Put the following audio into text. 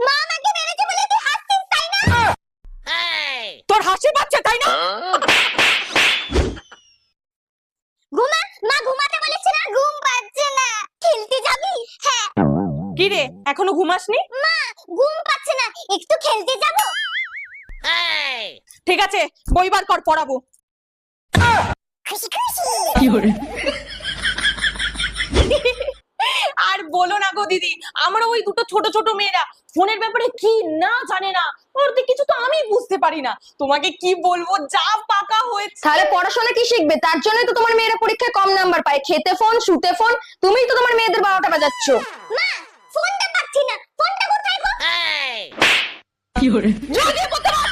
মা আমাকে মেরেছে বলে তুই হাসছিস তাই না? তোর হাসি পাচ্ছে তাই না? ঘুমা, মা ঘুমাতে বলেছে না, ঘুম পাচ্ছে না। খেলতে যাবি? হ্যাঁ। কি রে এখনো ঘুমাসনি? মা ঘুম পাচ্ছে না, একটু খেলতে যাব। ঠিক আছে বই বার কর, পড়াবো। খুশি খুশি। আর বলো না গো দিদি, আমরা ওই দুটো ছোট ছোট মেয়েরা ফোনের ব্যাপারে কি না জানে না, ওরতে কিছু তো আমি বুঝতে পারি না। তোমাকে কি বলবো, যা পাকা হয়েছে। তাহলে পড়াশোনা কি শিখবে? তার জন্যই তো তোমার মেয়েরা পরীক্ষায় কম নাম্বার পায়। খেতে ফোন, শুতে ফোন, তুমিই তো তোমার মেয়েদের 12টা বাজাচ্ছ। মা ফোনটা পাচ্ছি না, ফোনটা কোথায় গো? জলদি করতে পারো।